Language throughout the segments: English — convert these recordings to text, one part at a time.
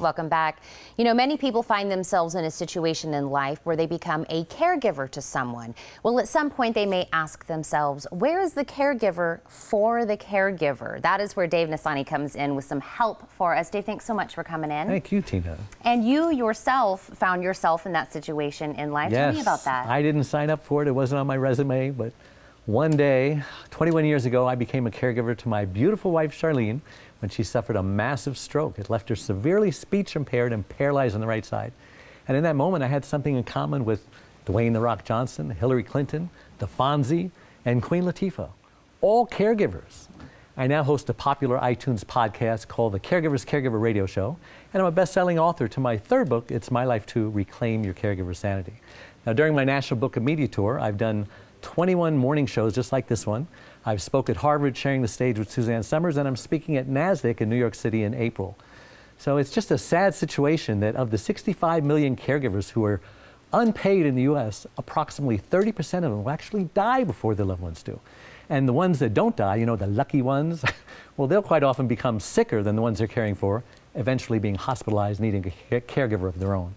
Welcome back. You know, many people find themselves in a situation in life where they become a caregiver to someone. Well, at some point they may ask themselves, where is the caregiver for the caregiver? That is where Dave Nassaney comes in with some help for us. Dave, thanks so much for coming in. Thank you, Tina. And you yourself found yourself in that situation in life. Yes, Tell me about that. I didn't sign up for it. It wasn't on my resume, but one day, 21 years ago, I became a caregiver to my beautiful wife, Charlene, when she suffered a massive stroke. It left her severely speech impaired and paralyzed on the right side. And in that moment, I had something in common with Dwayne "The Rock" Johnson, Hillary Clinton, the Fonzie, and Queen Latifah, all caregivers. I now host a popular iTunes podcast called the Caregiver Radio Show, and I'm a best-selling author to my third book, It's My Life to Reclaim Your Caregiver Sanity. Now, during my National Book of Media Tour, I've done 21 morning shows just like this one. I've spoke at Harvard sharing the stage with Suzanne Summers, and I'm speaking at NASDAQ in New York City in April. So it's just a sad situation that of the 65 million caregivers who are unpaid in the U.S., approximately 30% of them will actually die before their loved ones do. And the ones that don't die, you know, the lucky ones, well, they'll quite often become sicker than the ones they're caring for, eventually being hospitalized, needing a caregiver of their own.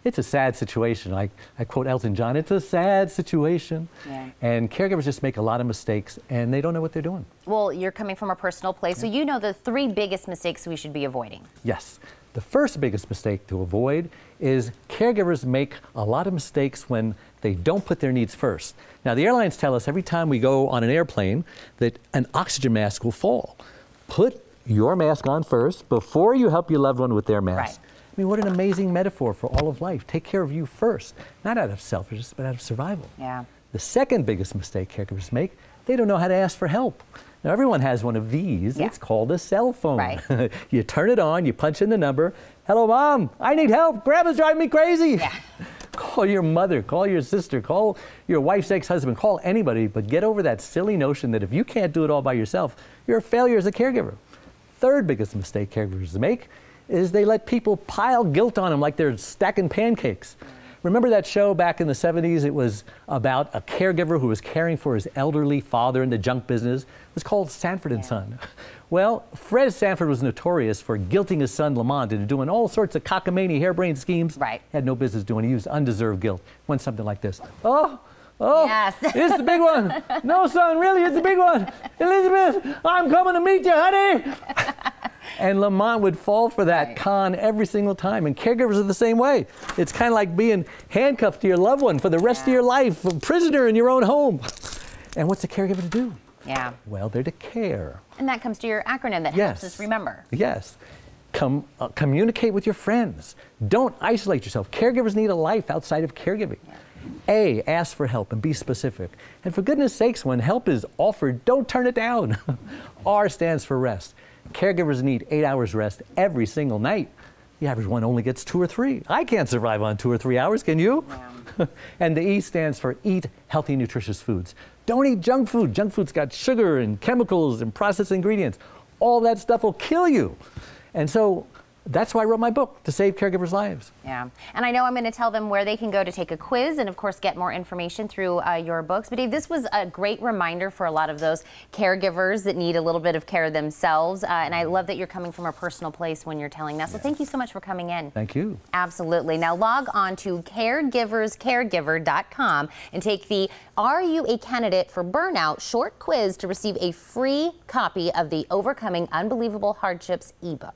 It's a sad situation. I quote Elton John, it's a sad situation. Yeah. And caregivers just make a lot of mistakes and they don't know what they're doing. Well, you're coming from a personal place, so you know the 3 biggest mistakes we should be avoiding. Yes. The first biggest mistake to avoid is caregivers make a lot of mistakes when they don't put their needs first. Now, the airlines tell us every time we go on an airplane that an oxygen mask will fall. Put your mask on first before you help your loved one with their mask. Right. I mean, what an amazing metaphor for all of life. Take care of you first, not out of selfishness, but out of survival. Yeah. The second biggest mistake caregivers make, they don't know how to ask for help. Now, everyone has one of these. Yeah. It's called a cell phone. Right. You turn it on, you punch in the number. Hello, Mom, I need help. Grandma's driving me crazy. Yeah. Call your mother, call your sister, call your wife's ex-husband, call anybody, but get over that silly notion that if you can't do it all by yourself, you're a failure as a caregiver. Third biggest mistake caregivers make is they let people pile guilt on them like they're stacking pancakes. Remember that show back in the 70s? It was about a caregiver who was caring for his elderly father in the junk business. It was called Sanford and Son. Well, Fred Sanford was notorious for guilting his son Lamont into doing all sorts of cockamamie, harebrained schemes. Right. He had no business doing. He used undeserved guilt. Went something like this. Oh, yes. It's the big one. No, son, really, it's the big one. Elizabeth, I'm coming to meet you, honey. And Lamont would fall for that con every single time. And caregivers are the same way. It's kind of like being handcuffed to your loved one for the rest of your life, a prisoner in your own home. And what's a caregiver to do? Yeah. Well, they're to care. And that comes to your acronym that helps us remember. Yes. Communicate with your friends. Don't isolate yourself. Caregivers need a life outside of caregiving. A, ask for help and be specific. And for goodness sakes, when help is offered, don't turn it down. R stands for rest. Caregivers need 8 hours rest every single night. The average one only gets 2 or 3. I can't survive on 2 or 3 hours, can you? Yeah. And the E stands for eat healthy, nutritious foods. Don't eat junk food. Junk food's got sugar and chemicals and processed ingredients. All that stuff will kill you. And so that's why I wrote my book, to save caregivers' lives. Yeah, and I know I'm going to tell them where they can go to take a quiz and, of course, get more information through your books. But, Dave, this was a great reminder for a lot of those caregivers that need a little bit of care themselves. And I love that you're coming from a personal place when you're telling that. So thank you so much for coming in. Thank you. Absolutely. Now, log on to caregiverscaregiver.com and take the Are You a Candidate for Burnout short quiz to receive a free copy of the Overcoming Unbelievable Hardships ebook.